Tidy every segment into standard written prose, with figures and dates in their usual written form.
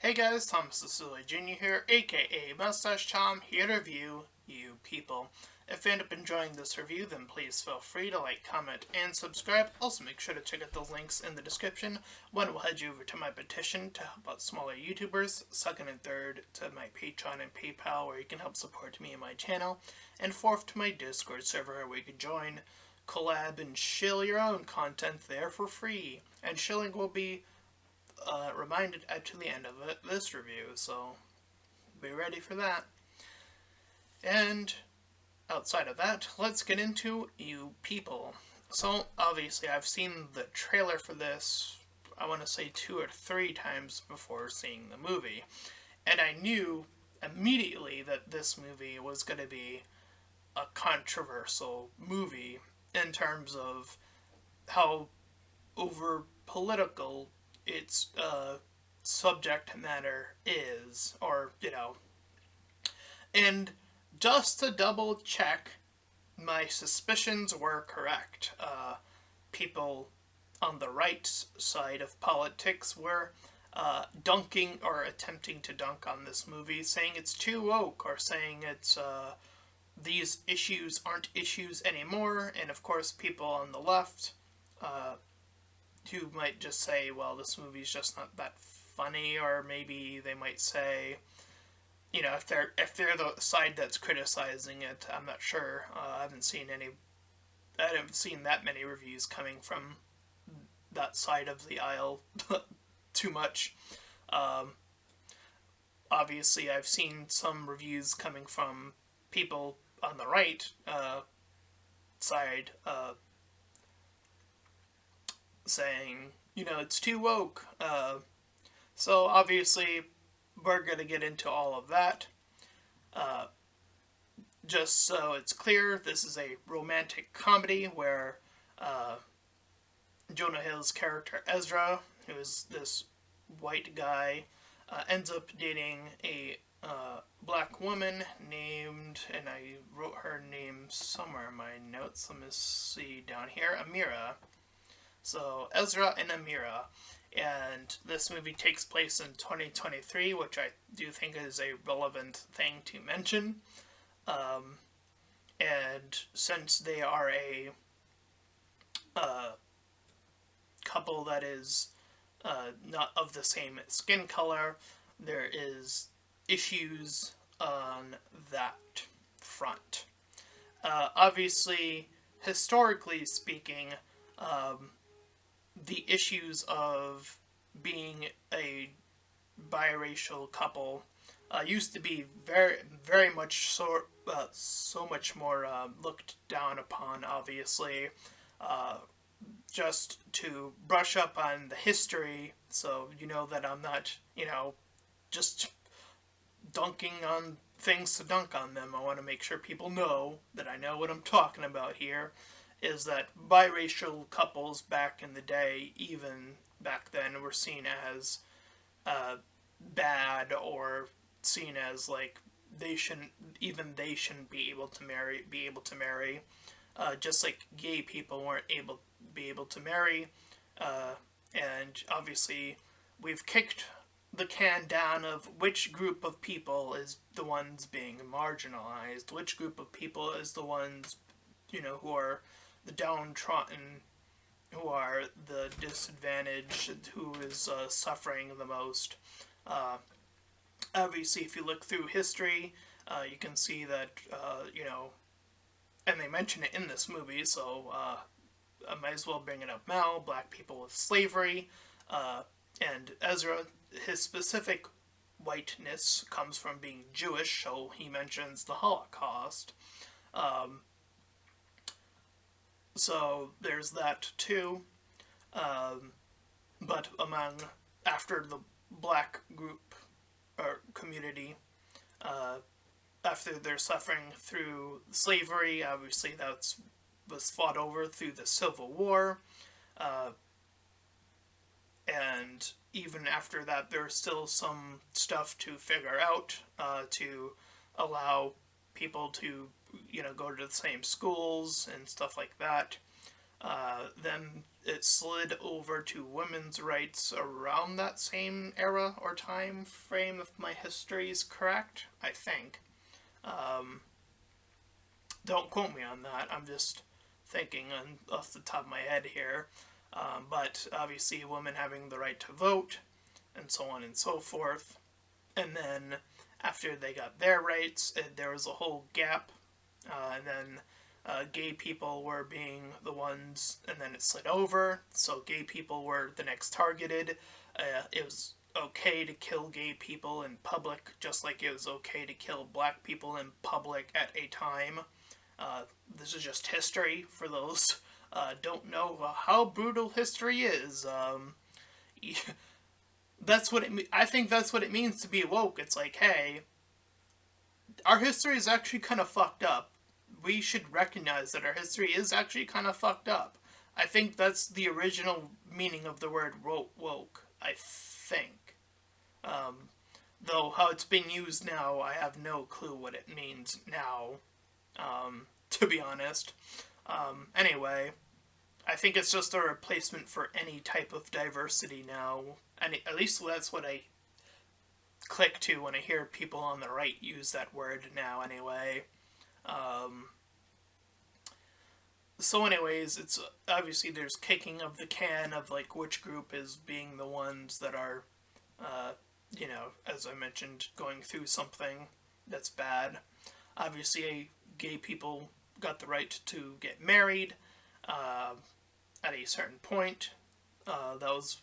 Hey guys, Thomas Cecilia Jr. here, aka Mustached, here to review You People. If you end up enjoying this review, then please feel free to like, comment, and subscribe. Also make sure to check out the links in the description. One will head you over to my petition to help out smaller YouTubers. Second and third to my Patreon and PayPal where you can help support me and my channel. And fourth to my Discord server where you can join, collab, and shill your own content there for free. And shilling will be reminded at to the end of this review, so be ready for that. And outside of that, let's get into You People. So obviously I've seen the trailer for this, I want to say 2 or 3 times before seeing the movie, and I knew immediately that this movie was going to be a controversial movie in terms of how over political its subject matter is, or, and just to double check, my suspicions were correct. People on the right side of politics were dunking or attempting to dunk on this movie, saying it's too woke, or saying it's these issues aren't issues anymore, and of course people on the left who might just say, well, this movie's just not that funny, or maybe they might say, if they're the side that's criticizing it, I'm not sure. I haven't seen that many reviews coming from that side of the aisle too much. Obviously, I've seen some reviews coming from people on the right side, saying, it's too woke. So obviously, we're going to get into all of that. Just so it's clear, this is a romantic comedy where Jonah Hill's character Ezra, who is this white guy, ends up dating a black woman named, and I wrote her name somewhere in my notes, let me see down here, Amira. So Ezra and Amira, and this movie takes place in 2023, which I do think is a relevant thing to mention. And since they are a couple that is not of the same skin color, there is issues on that front. Obviously, historically speaking, the issues of being a biracial couple used to be very, very much so much more looked down upon, obviously. Just to brush up on the history, so you know that I'm not, just dunking on things to dunk on them. I want to make sure people know that I know what I'm talking about here. Is that biracial couples back in the day, even back then, were seen as bad, or seen as like they shouldn't be able to marry. Just like gay people weren't able to marry, and obviously we've kicked the can down of which group of people is the ones being marginalized, which group of people is the ones, who are the downtrodden, who are the disadvantaged, who is suffering the most. Obviously, if you look through history, you can see that, and they mention it in this movie, so I might as well bring it up now. Black people with slavery, and Ezra, his specific whiteness comes from being Jewish, so he mentions the Holocaust. So there's that too. But after the black group or community, after they're suffering through slavery, obviously that was fought over through the Civil War, and even after that there's still some stuff to figure out to allow people to go to the same schools and stuff like that. Then it slid over to women's rights around that same era or time frame, if my history is correct, I think. Um, don't quote me on that. I'm just thinking off the top of my head here. But obviously, women having the right to vote, and so on and so forth. And then after they got their rights, there was a whole gap. And then gay people were being the ones, and then it slid over. So gay people were the next targeted. It was okay to kill gay people in public, just like it was okay to kill black people in public at a time. This is just history for those don't know how brutal history is. That's what it. I think that's what it means to be woke. It's like, hey, our history is actually kind of fucked up. We should recognize that our history is actually kind of fucked up. I think that's the original meaning of the word woke. I think. Though how it's being used now, I have no clue what it means now. To be honest. Anyway, I think it's just a replacement for any type of diversity now. And at least that's what I click to when I hear people on the right use that word now, anyway. So, anyways, it's obviously there's kicking of the can of like which group is being the ones that are, as I mentioned, going through something that's bad. Obviously, gay people got the right to get married at a certain point. That was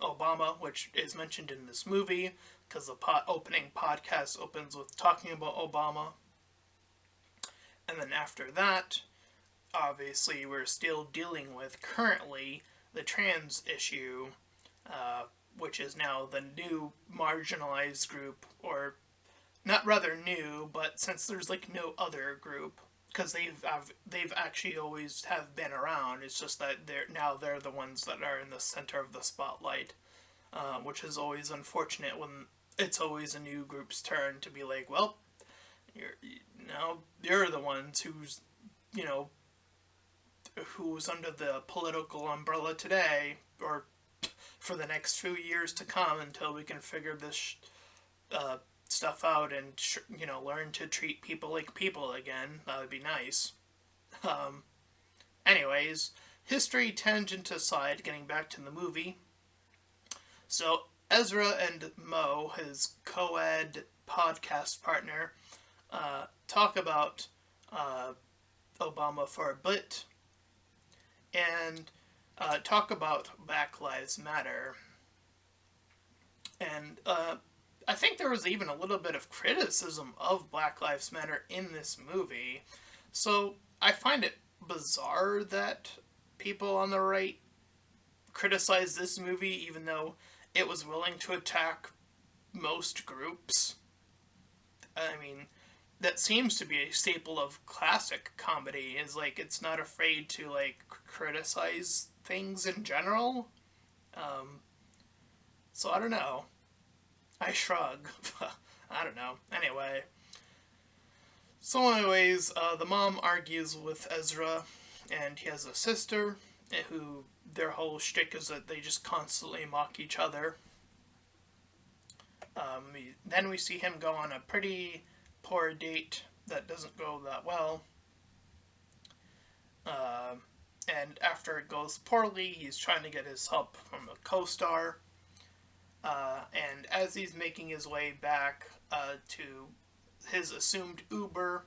Obama, which is mentioned in this movie, because the opening podcast opens with talking about Obama. And then after that, obviously, we're still dealing with currently the trans issue, which is now the new marginalized group, or not rather new, but since there's like no other group, because they've actually always have been around. It's just that they're the ones that are in the center of the spotlight, which is always unfortunate when it's always a new group's turn to be like, well, you're the ones who's under the political umbrella today, or for the next few years to come until we can figure this stuff out and learn to treat people like people again. That would be nice. Anyways, history tangent aside, getting back to the movie. So Ezra and Mo, his co-ed podcast partner, talk about Obama for a bit and talk about Black Lives Matter. And I think there was even a little bit of criticism of Black Lives Matter in this movie. So I find it bizarre that people on the right criticize this movie even though it was willing to attack most groups. I mean, that seems to be a staple of classic comedy, is like it's not afraid to like criticize things in general. So I don't know. I shrug. I don't know. Anyway. So anyways, the mom argues with Ezra, and he has a sister, who their whole shtick is that they just constantly mock each other. Then we see him go on a pretty poor date that doesn't go that well. And after it goes poorly, he's trying to get his help from a co-star. And as he's making his way back to his assumed Uber,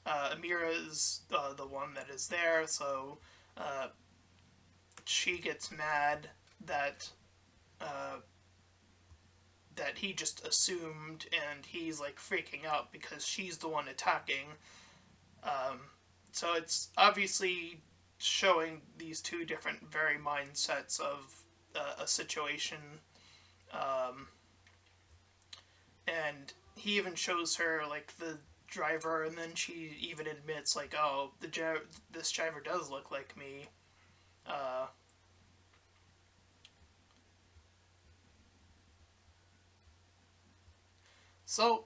Amira is the one that is there, so she gets mad that that he just assumed, and he's like freaking out because she's the one attacking. So it's obviously showing these two different very mindsets of a situation. And he even shows her like the driver, and then she even admits like, oh, this driver does look like me. So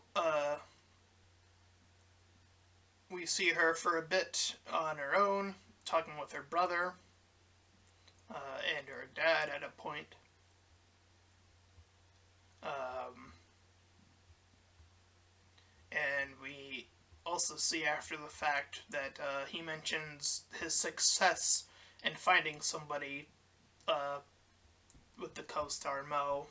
we see her for a bit on her own, talking with her brother and her dad at a point. And we also see after the fact that he mentions his success in finding somebody uh, with the co-star Mo.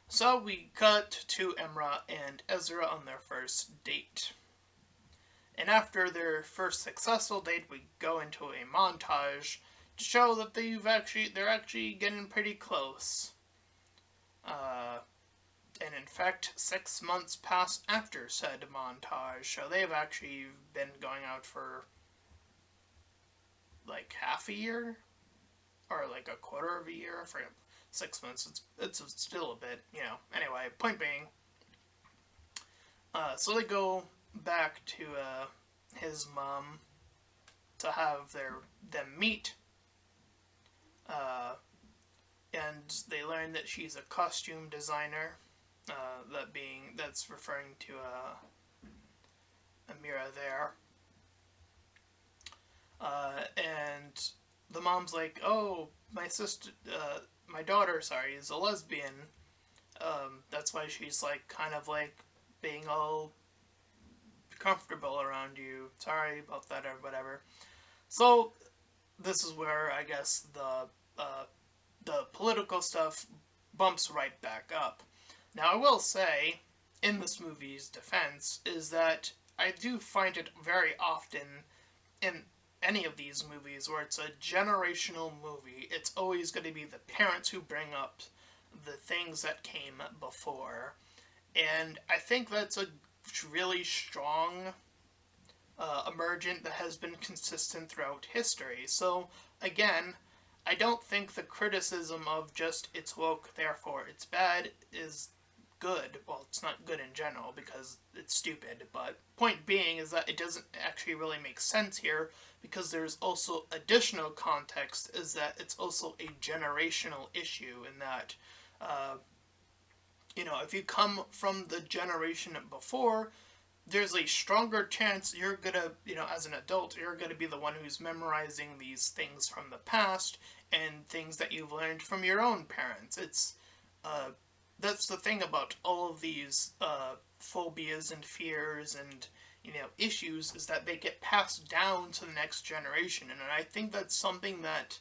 So we cut to Emra and Ezra on their first date. And after their first successful date, we go into a montage to show that they're actually getting pretty close. And in fact, 6 months pass after said montage, so they've actually been going out for like half a year, or like a quarter of a year. I forget. 6 months. It's still a bit, you know. Anyway, point being, so they go back to his mom to have them meet, and they learn that she's a costume designer. That's referring to Amira there. And the mom's like, "Oh, my daughter, is a lesbian. That's why she's like kind of like being all comfortable around you. Sorry about that or whatever." So this is where I guess the political stuff bumps right back up. Now, I will say, in this movie's defense, is that I do find it very often in any of these movies where it's a generational movie, it's always going to be the parents who bring up the things that came before. And I think that's a really strong emergent that has been consistent throughout history. So, again, I don't think the criticism of just it's woke, therefore it's bad is good. Well, it's not good in general because it's stupid, but point being is that it doesn't actually really make sense here because there's also additional context is that it's also a generational issue in that, if you come from the generation before, there's a stronger chance you're gonna, as an adult, you're gonna be the one who's memorizing these things from the past and things that you've learned from your own parents. That's the thing about all of these phobias and fears and issues is that they get passed down to the next generation, and I think that's something that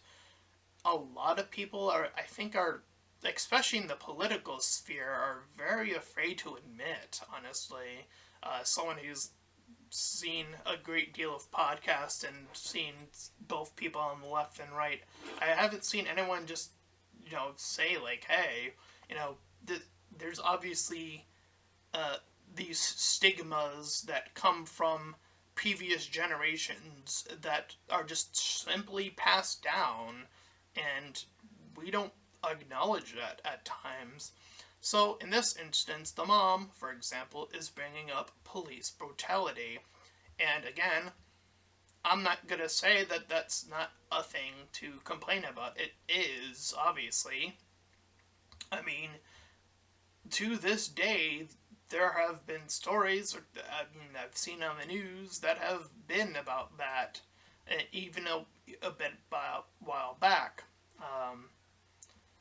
a lot of people are especially in the political sphere are very afraid to admit. Honestly, someone who's seen a great deal of podcasts and seen both people on the left and right, I haven't seen anyone just say like, hey, there's obviously these stigmas that come from previous generations that are just simply passed down, and we don't acknowledge that at times. So in this instance, the mom, for example, is bringing up police brutality. And again, I'm not going to say that that's not a thing to complain about. It is, obviously. I mean, to this day, there have been stories I've seen on the news that have been about that, even a bit while back.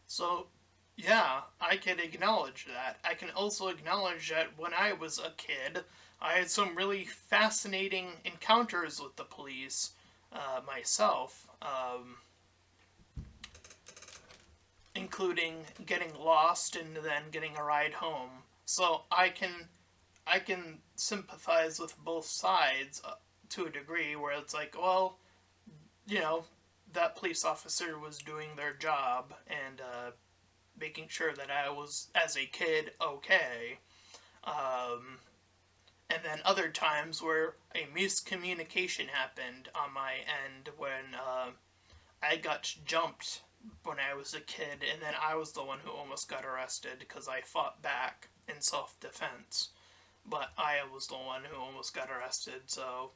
So, yeah, I can acknowledge that. I can also acknowledge that when I was a kid, I had some really fascinating encounters with the police myself, including getting lost and then getting a ride home. So I can sympathize with both sides to a degree, where it's like, well, that police officer was doing their job and making sure that I was, as a kid, okay. And then other times where a miscommunication happened on my end when I got jumped when I was a kid, and then I was the one who almost got arrested because I fought back in self-defense. But I was the one who almost got arrested, so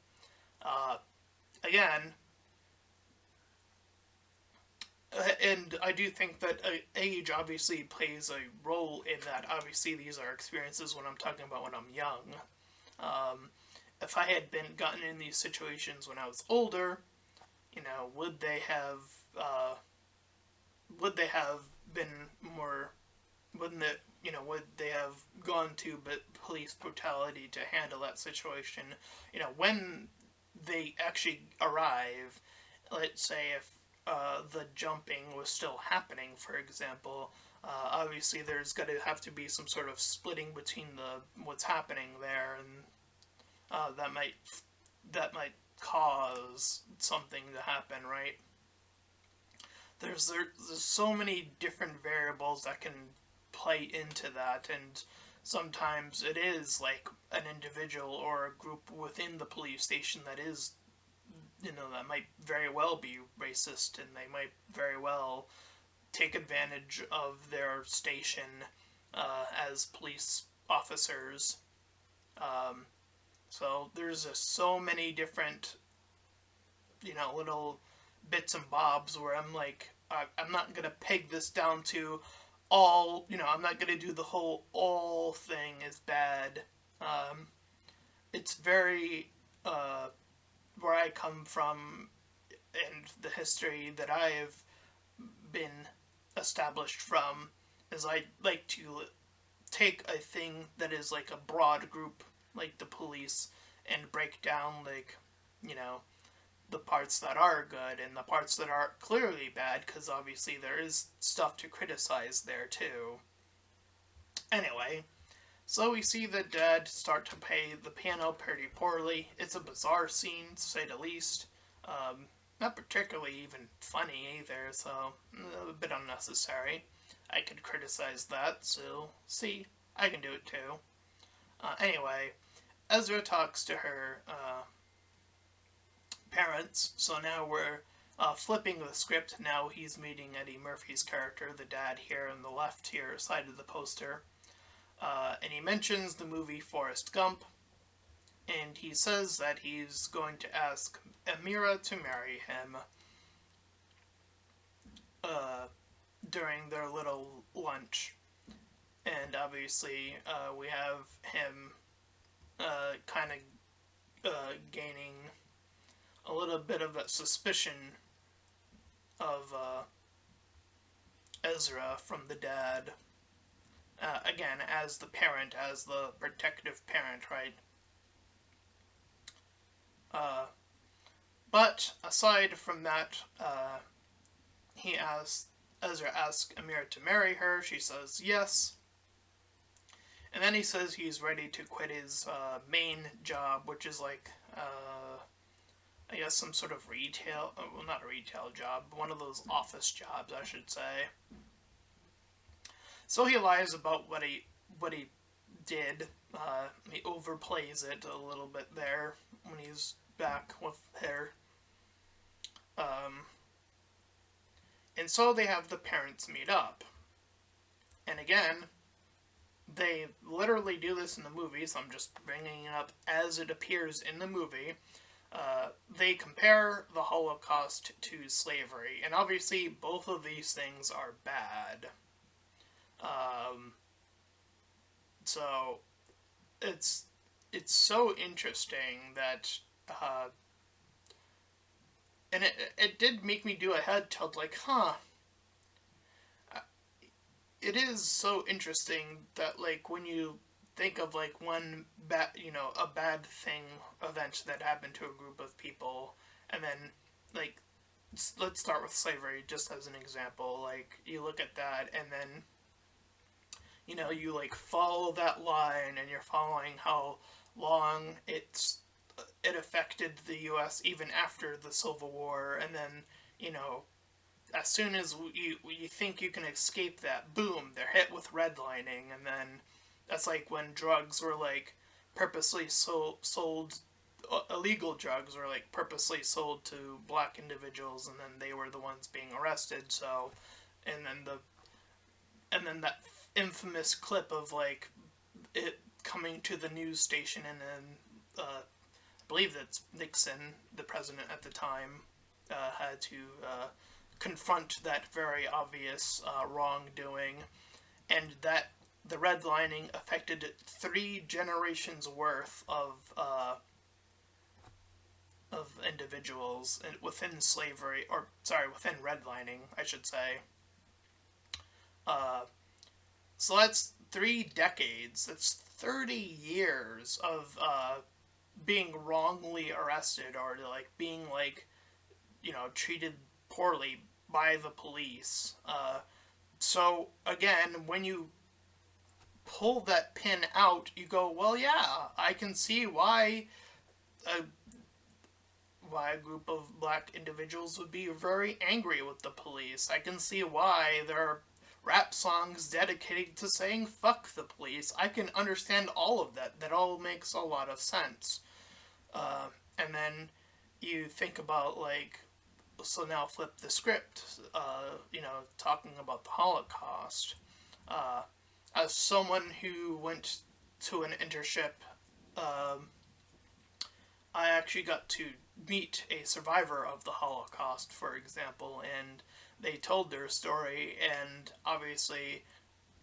again, and I do think that age obviously plays a role in that. Obviously, these are experiences when I'm talking about when I'm young. if I had been gotten in these situations when I was older, would they have would they have been more wouldn't it would they have gone to police brutality to handle that situation? When they actually arrive, let's say if the jumping was still happening, for example, obviously there's going to have to be some sort of splitting between what's happening there, and that might cause something to happen, right? There's so many different variables that can play into that, and sometimes it is like an individual or a group within the police station that is, that might very well be racist, and they might very well take advantage of their station as police officers. Um, so there's just so many different, little bits and bobs where I'm like, I'm not gonna peg this down to all. I'm not gonna do the whole all thing is bad. Um, it's very where I come from and the history that I've been established from is I like to take a thing that is like a broad group, like the police, and break down, like, you know, the parts that are good and the parts that are clearly bad, because obviously there is stuff to criticize there too. Anyway, so we see the dad start to play the piano pretty poorly. It's a bizarre scene, to say the least. Not particularly even funny either, so a bit unnecessary. I could criticize that, so see, I can do it too. Anyway, Ezra talks to her parents, so now we're flipping the script. Now he's meeting Eddie Murphy's character, the dad here on the left here side of the poster. And he mentions the movie Forrest Gump, and he says that he's going to ask Amira to marry him during their little lunch. And obviously, we have him kind of gaining a little bit of that suspicion of Ezra from the dad. Again, as the parent, as the protective parent, right? But aside from that, Ezra asks Amira to marry her. She says yes. And then he says he's ready to quit his main job, which is like, I guess some sort of retail, well, not a retail job, one of those office jobs, I should say. So he lies about what he did. He overplays it a little bit there when he's back with her. And so they have the parents meet up. And again, they literally do this in the movie, so I'm just bringing it up as it appears in the movie. They compare the Holocaust to slavery, and obviously both of these things are bad. So it's so interesting that, and it did make me do a head tilt, like, it is so interesting that, like, when you think of, like, one a bad event that happened to a group of people, and then, like, let's start with slavery just as an example. Like, you look at that, and then, you, like, follow that line, and you're following how long it affected the U.S. even after the Civil War, and then, as soon as you think you can escape that, boom, they're hit with redlining, and then that's like when drugs were, like, purposely sold, illegal drugs were, like, purposely sold to black individuals, and then they were the ones being arrested, so, and then that infamous clip of, like, it coming to the news station, and then, I believe that's Nixon, the president at the time, had to, confront that very obvious wrongdoing, and that the redlining affected 3 generations worth of of individuals within slavery, or sorry, within redlining, I should say. Uh, so that's 3 decades. That's 30 years of being wrongly arrested, or like being like, treated poorly by the police. So again, when you pull that pin out, you go, well, yeah, I can see a why a group of black individuals would be very angry with the police. I can see why there are rap songs dedicated to saying fuck the police. I can understand all of that. That all makes a lot of sense. And then you think about, like, so now flip the script, talking about the Holocaust. As someone who went to an internship, I actually got to meet a survivor of the Holocaust, for example, and they told their story, and obviously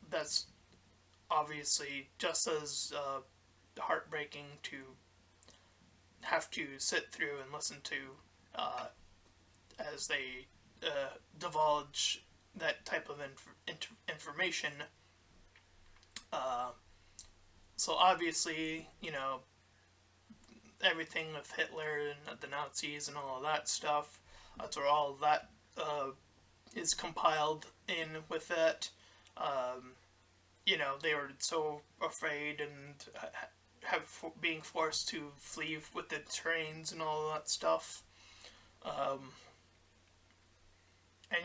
that's obviously just as heartbreaking to have to sit through and listen to as they divulge that type of information. So obviously, everything with Hitler and the Nazis and all of that stuff, that's where all of that is compiled in with it. They were so afraid and being forced to flee with the trains and all of that stuff. And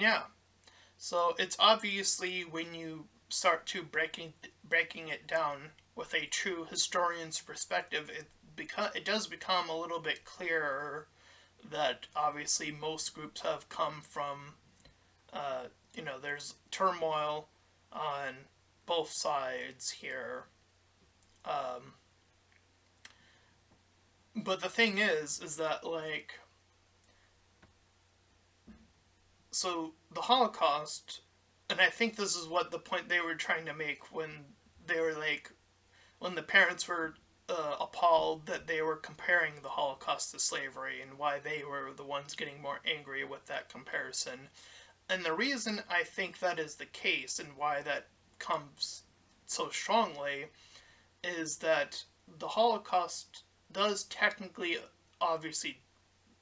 yeah, so it's obviously when you start to breaking it down with a true historian's perspective, it does become a little bit clearer that obviously most groups have come from, there's turmoil on both sides here. But the thing is that, like, so the Holocaust, and I think this is what the point they were trying to make when they were like, when the parents were appalled that they were comparing the Holocaust to slavery, and why they were the ones getting more angry with that comparison. And the reason I think that is the case, and why that comes so strongly, is that the Holocaust does technically, obviously,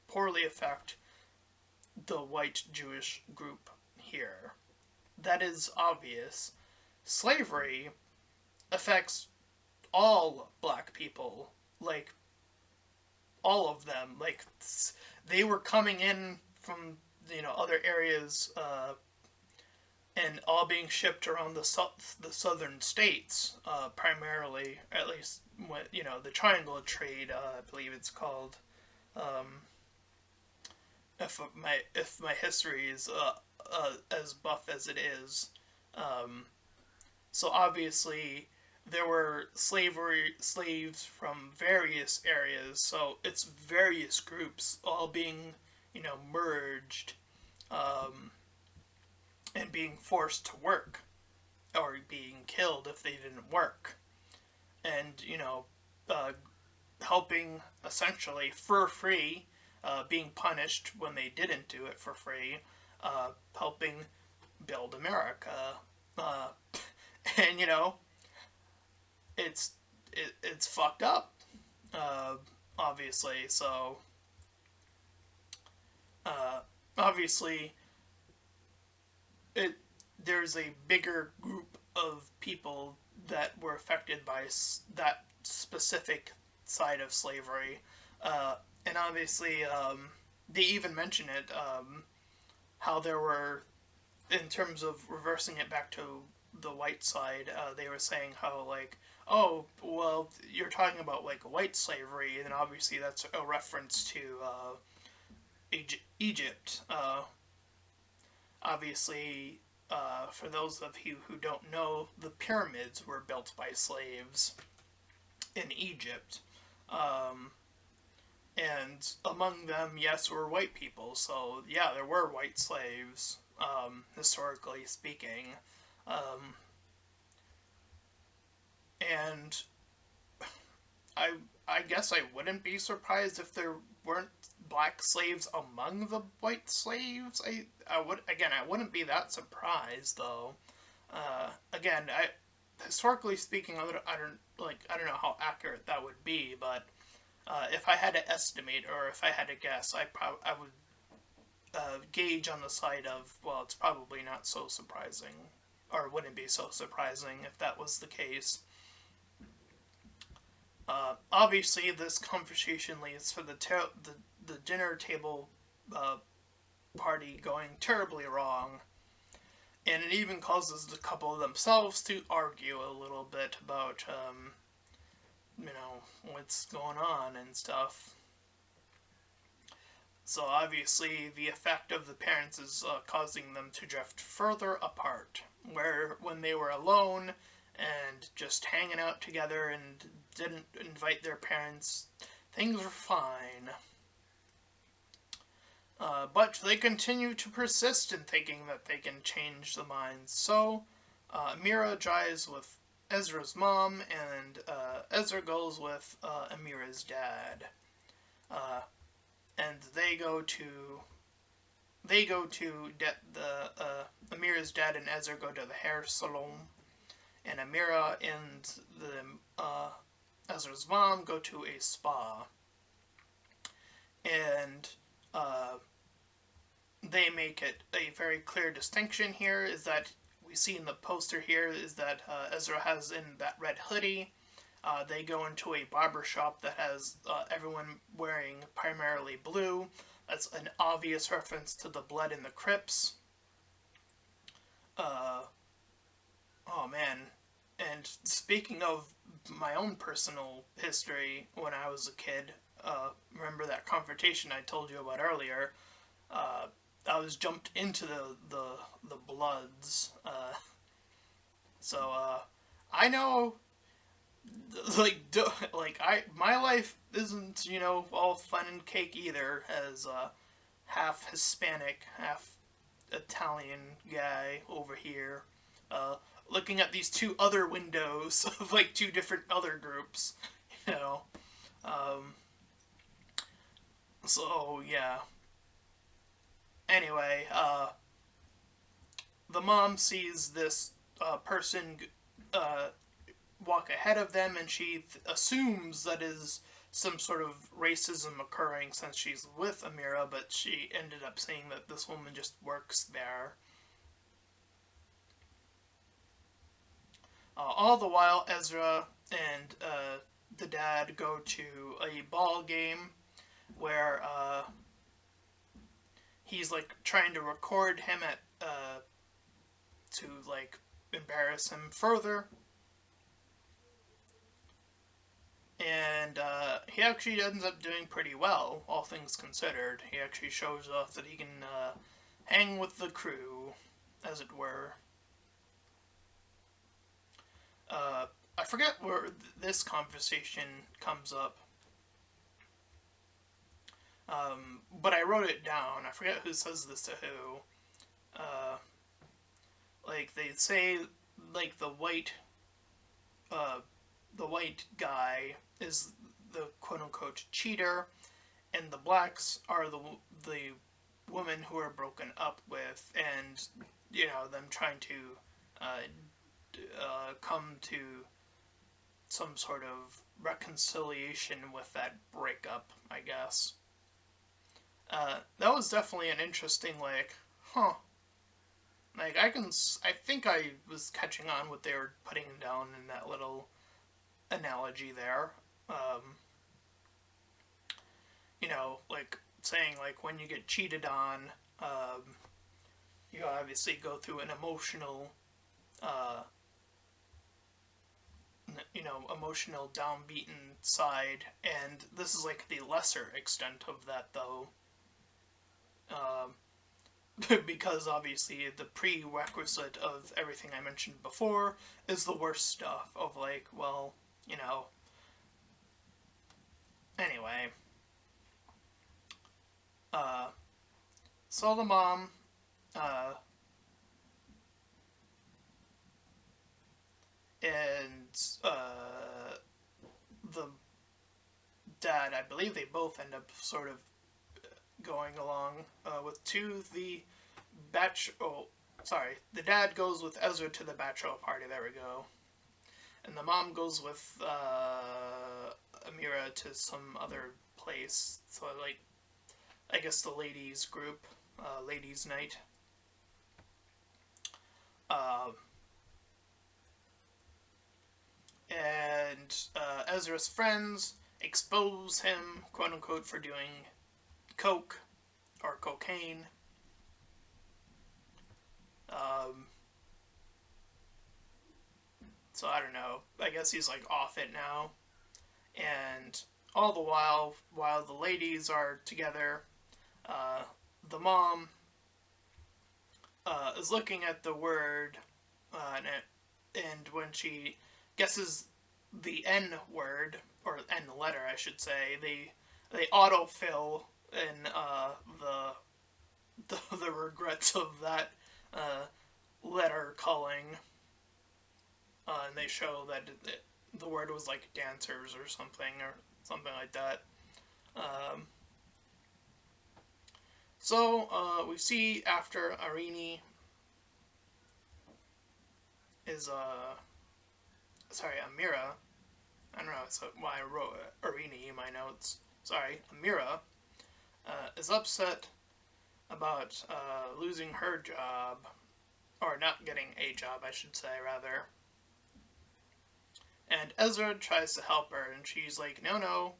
poorly affect the white Jewish group here. That is obvious. Slavery affects all black people, like, all of them. Like, they were coming in from, other areas, and all being shipped around the southern states, primarily, at least, the Triangle Trade, I believe it's called. If my history is as buff as it is. So obviously there were slaves from various areas, so it's various groups all being, merged, and being forced to work, or being killed if they didn't work. And, helping essentially for free, being punished when they didn't do it for free, helping build America. And, it's fucked up, obviously. So, obviously, there's a bigger group of people that were affected by that specific side of slavery. And obviously, they even mention it, how there were, in terms of reversing it back to the white side, they were saying how, like, oh, well, you're talking about, like, white slavery, and obviously that's a reference to Egypt. Obviously, for those of you who don't know, the pyramids were built by slaves in Egypt. And among them, yes, were white people. So, yeah, there were white slaves, historically speaking. And I guess I wouldn't be surprised if there weren't black slaves among the white slaves. I wouldn't be that surprised though. Again, I historically speaking, I don't know how accurate that would be, but if I had to estimate or if I had to guess, I would gauge on the side of, well, it's probably not so surprising, or wouldn't be so surprising if that was the case. Obviously, this conversation leads for the dinner table uh, party going terribly wrong, and it even causes the couple themselves to argue a little bit about, what's going on and stuff. So obviously, the effect of the parents is causing them to drift further apart. Where when they were alone and just hanging out together and didn't invite their parents, things were fine. But they continue to persist in thinking that they can change the minds. So Amira drives with Ezra's mom, and Ezra goes with Amira's dad. Uh, and Amira's dad and Ezra go to the hair salon, and Amira and Ezra's mom go to a spa, and they make it a very clear distinction here is that we see in the poster here is that Ezra has in that red hoodie. They go into a barber shop that has everyone wearing primarily blue. That's an obvious reference to the blood in the crypts. Oh man. And speaking of my own personal history when I was a kid, remember that confrontation I told you about earlier? I was jumped into the bloods. I know, my life isn't all fun and cake either. As half Hispanic, half Italian guy over here, looking at these two other windows of like two different other groups, you know. Um, so yeah. Anyway, the mom sees this person uh, walk ahead of them, and she assumes that is some sort of racism occurring since she's with Amira, but she ended up saying that this woman just works there. All the while, Ezra and the dad go to a ball game where he's like trying to record him at to like embarrass him further, and he actually ends up doing pretty well, all things considered. He actually shows off that he can hang with the crew, as it were. I forget where this conversation comes up, but I wrote it down. I forget who says this to who. Uh, like they say, like the white guy is the quote unquote cheater, and the blacks are the women who are broken up with, and them trying to come to some sort of reconciliation with that breakup, I guess. That was definitely an interesting, huh. I think I was catching on what they were putting down in that little analogy there. Saying, when you get cheated on, you obviously go through an emotional, uh, emotional downbeaten side, and this is like the lesser extent of that, though. Um, because obviously the prerequisite of everything I mentioned before is the worst stuff of anyway. Uh, so the mom, uh, and the dad, I believe they both end up sort of going along with two the the dad goes with Ezra to the bachelor party. There we go. And the mom goes with Amira to some other place. So, like, I guess the ladies group, ladies' night. And Ezra's friends expose him, quote unquote, for doing coke or cocaine. So I don't know. I guess he's like off it now. And all the while the ladies are together, the mom is looking at the word, and when she guesses the N word, or N letter, I should say, they autofill in the regrets of that letter culling. And they show that the word was like dancers or something like that. So we see after Arini is Amira. I don't know why I wrote Arini in my notes. Sorry, Amira is upset about losing her job, or not getting a job, I should say, rather. And Ezra tries to help her, and she's like, no,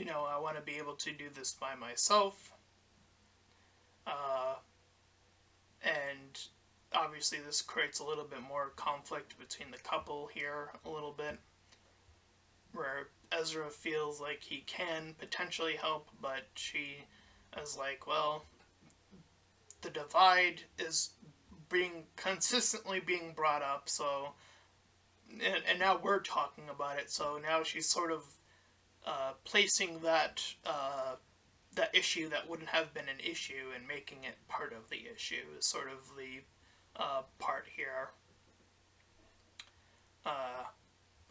I want to be able to do this by myself. And obviously this creates a little bit more conflict between the couple here, a little bit, where Ezra feels like he can potentially help, but she is like, well, the divide is consistently being brought up, so, and now we're talking about it, so now she's sort of placing that issue that wouldn't have been an issue and making it part of the issue is sort of the part here.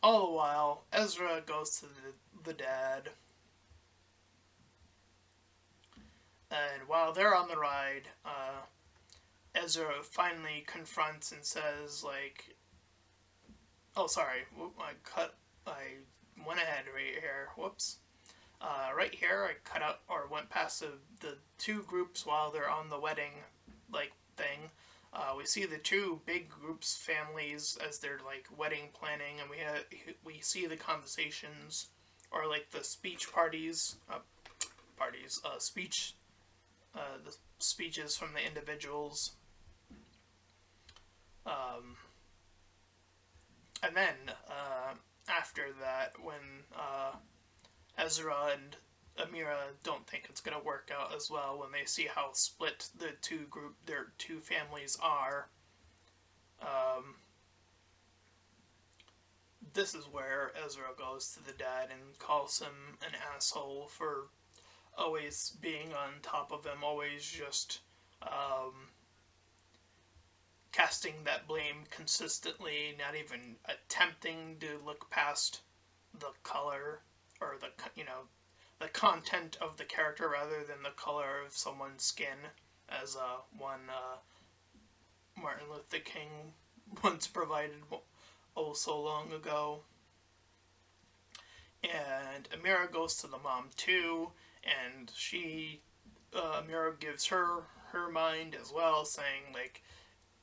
All the while, Ezra goes to the dad, and while they're on the ride, Ezra finally confronts and says, like, oh, sorry, I went ahead right here, whoops. Right here, I cut out, or went past the two groups while they're on the wedding, like, thing. We see the two big groups, families, as they're, like, wedding planning, and we see the conversations, or, like, the speech the speeches from the individuals. And then, after that, when Ezra and Amira don't think it's going to work out as well, when they see how split their two families are, this is where Ezra goes to the dad and calls him an asshole for always being on top of him, always just casting that blame consistently, not even attempting to look past the color or the content of the character rather than the color of someone's skin, as one Martin Luther King once provided so long ago. And Amira goes to the mom too, and Amira gives her mind as well, saying, like,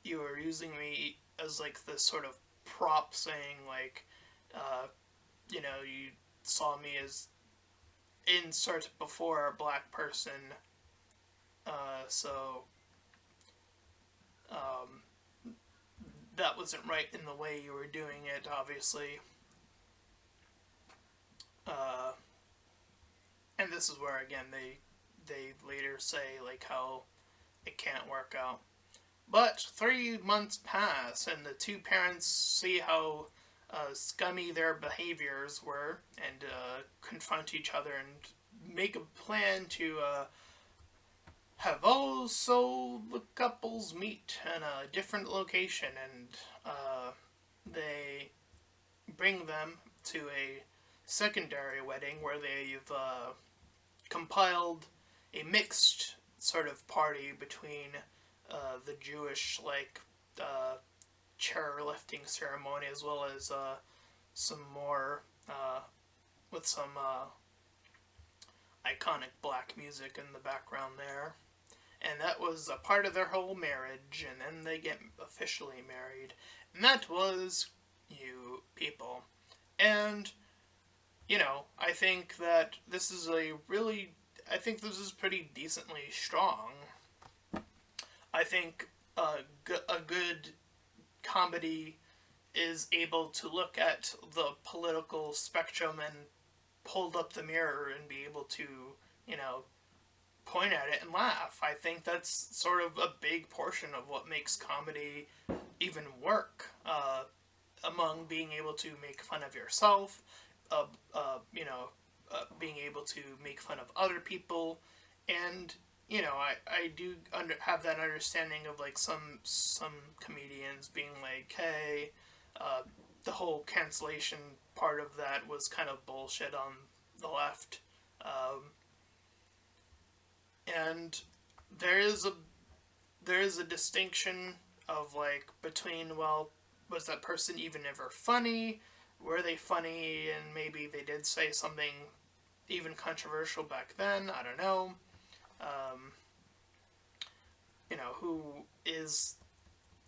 you are using me as, like, this sort of prop, saying, like, you saw me as insert before a black person, so that wasn't right in the way you were doing it, obviously. And this is where, again, they later say, like, how it can't work out. But 3 months pass, and the two parents see how scummy their behaviors were, and confront each other and make a plan to have also the couples meet in a different location, and they bring them to a secondary wedding where they've compiled a mixed sort of party between the Jewish chair lifting ceremony as well as some more with some iconic black music in the background there. And that was a part of their whole marriage, and then they get officially married. And that was You People. And, I think that this is I think this is pretty decently strong. I think a good comedy is able to look at the political spectrum and hold up the mirror and be able to, point at it and laugh. I think that's sort of a big portion of what makes comedy even work. Among being able to make fun of yourself, being able to make fun of other people, and I do have that understanding of like some comedians being like, hey, the whole cancellation part of that was kind of bullshit on the left, and there is a distinction of like between, well, was that person even ever funny? Were they funny and maybe they did say something even controversial back then? I don't know. Who is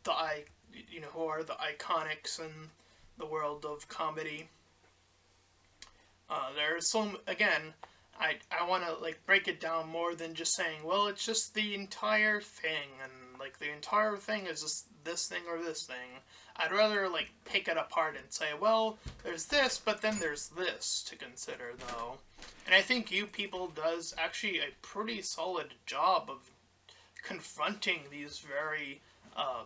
who are the iconics in the world of comedy? There's some, again, I want to like break it down more than just saying, well, it's just the entire thing, and like the entire thing is just this thing or this thing. I'd rather like pick it apart and say, well, there's this, but then there's this to consider, though. And I think You People does actually a pretty solid job of confronting these very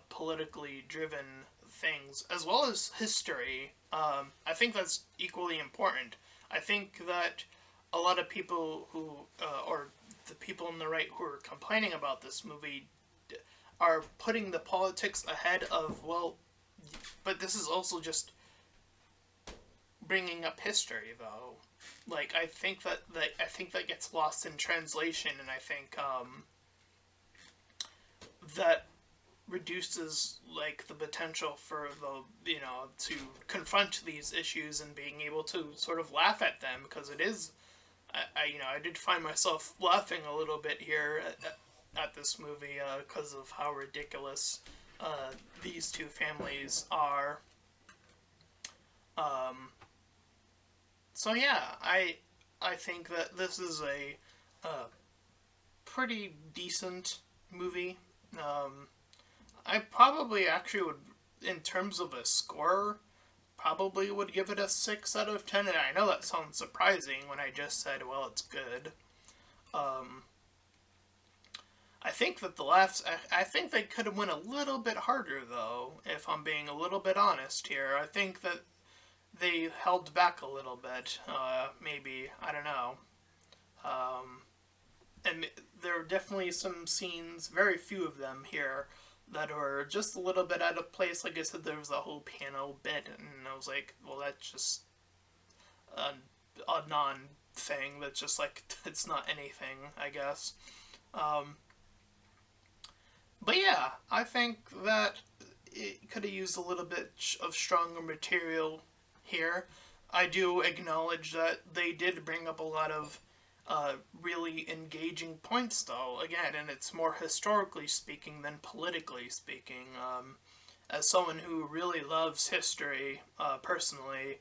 politically driven things, as well as history. I think that's equally important. I think that a lot of people who, or the people on the right who are complaining about this movie, are putting the politics ahead of, well, but this is also just bringing up history, though. Like, I think that gets lost in translation, and I think that reduces like the potential for the to confront these issues and being able to sort of laugh at them, because it is, I did find myself laughing a little bit here at this movie because of how ridiculous these two families are. So yeah, I think that this is a pretty decent movie. I probably actually would, in terms of a score, probably would give it a 6 out of 10, and I know that sounds surprising when I just said, well, it's good. I think that the laughs, I think they could have went a little bit harder, though, if I'm being a little bit honest here. I think that they held back a little bit, maybe, I don't know. And there are definitely some scenes, very few of them here, that are just a little bit out of place. Like I said, there was a whole piano bit, and I was like, well, that's just a non-thing. That's just like, it's not anything, I guess. But yeah, I think that it could have used a little bit of stronger material here. I do acknowledge that they did bring up a lot of really engaging points, though, again, and it's more historically speaking than politically speaking. As someone who really loves history, personally,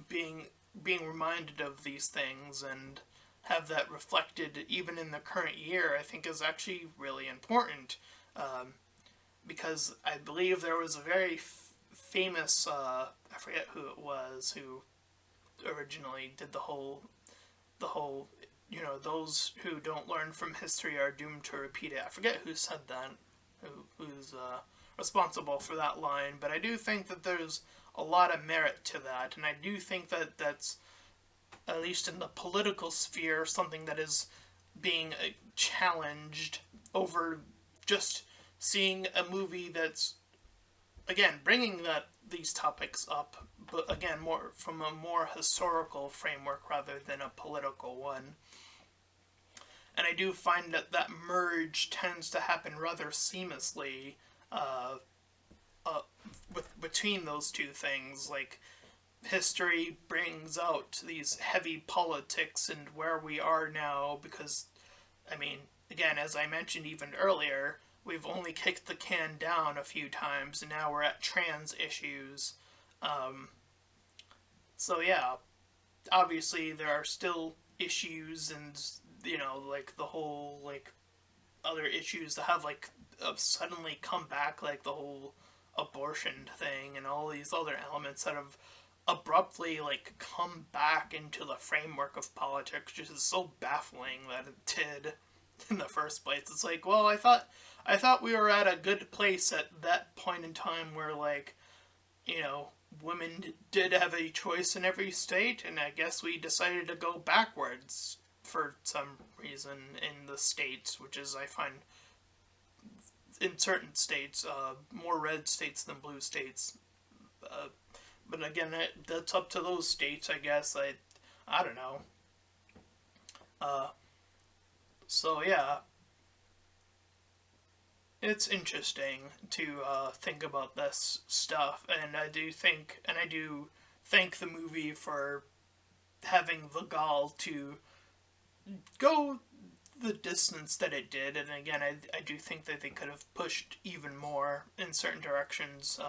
being reminded of these things and have that reflected even in the current year, I think is actually really important, because I believe there was a very famous, I forget who it was, who originally did the whole, those who don't learn from history are doomed to repeat it. I forget who said that, who's responsible for that line, but I do think that there's a lot of merit to that, and I do think that that's, at least in the political sphere, something that is being challenged over just seeing a movie that's again, bringing these topics up, but again, more from a more historical framework rather than a political one. And I do find that that merge tends to happen rather seamlessly uh, uh, between those two things. Like, history brings out these heavy politics and where we are now because, I mean, again, as I mentioned even earlier, we've only kicked the can down a few times and now we're at trans issues. Um, so, yeah, obviously there are still issues and, like the whole, like, other issues that have, like, suddenly come back, like the whole abortion thing and all these other elements that have abruptly like come back into the framework of politics, which is so baffling that it did in the first place. It's like, well, I thought we were at a good place at that point in time where, like, women did have a choice in every state, and I guess we decided to go backwards for some reason in the states, which is, I find, in certain states, more red states than blue states. But again, that's up to those states, I guess. I don't know. Uh, so yeah, it's interesting to think about this stuff, and I do thank the movie for having the gall to go the distance that it did. And again, I do think that they could have pushed even more in certain directions.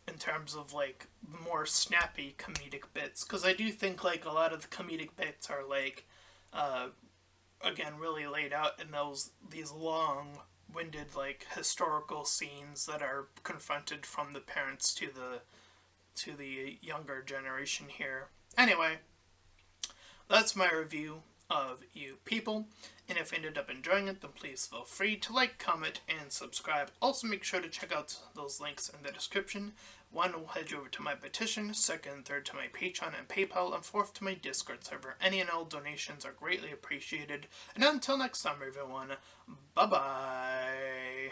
In terms of like more snappy comedic bits, because I do think like a lot of the comedic bits are like uh, again really laid out in these long-winded like historical scenes that are confronted from the parents to the younger generation here. Anyway, that's my review of You People. And if you ended up enjoying it, then please feel free to like, comment, and subscribe. Also, make sure to check out those links in the description. One will head you over to my petition, second, third to my Patreon and PayPal, and fourth to my Discord server. Any and all donations are greatly appreciated. And until next time, everyone, bye-bye.